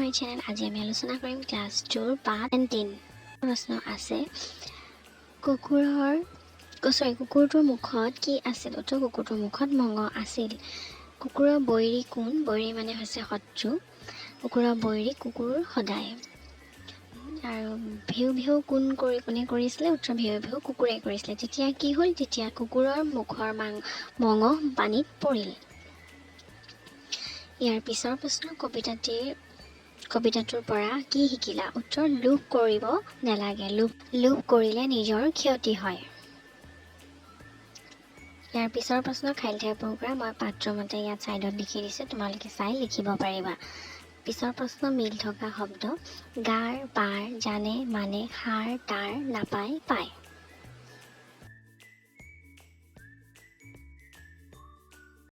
My channel. আজি আমি আলোচনা কৰিম ক্লাছ 2 পাঠ 10। প্ৰশ্ন আছে কুকুৰটোৰ মুখত কি আছিল? উত্তৰ কুকুৰটোৰ মুখত মঙহ আছিল। কুকুৰৰ বৈৰী কোন? বৈৰী মানে হৈছে শত্ৰু। কুকুৰৰ বৈৰী কুকুৰ সদায়। আৰু ভিউ ভিউ কোনে কৰিছিলে? উত্তৰ ভিউ ভিউ কুকুৰে কৰিছিলে। তেতিয়া কি হ'ল? তেতিয়া কুকুৰৰ মুখৰ মঙহ পানীত পৰিল। ইয়াৰ পিছৰ প্ৰশ্ন, কবিতাটোৰ পৰা কি শিকিলা? উত্তৰ লোভ কৰিব নালাগে। লোভ কৰিলে নিজৰ ক্ষতি হয়। ইয়াৰ পিছৰ প্ৰশ্ন, খালী ঠাই পূৰণ কৰা। মই পাঠৰ মতে ইয়াত ছাইডত লিখি দিছোঁ, তোমালোকে চাই লিখিব পাৰিবা। পিছৰ প্ৰশ্ন, মিল থকা শব্দ। গাৰ, পাৰ, জানে, মানে, সাৰ, তাৰ, নাপায়, পায়।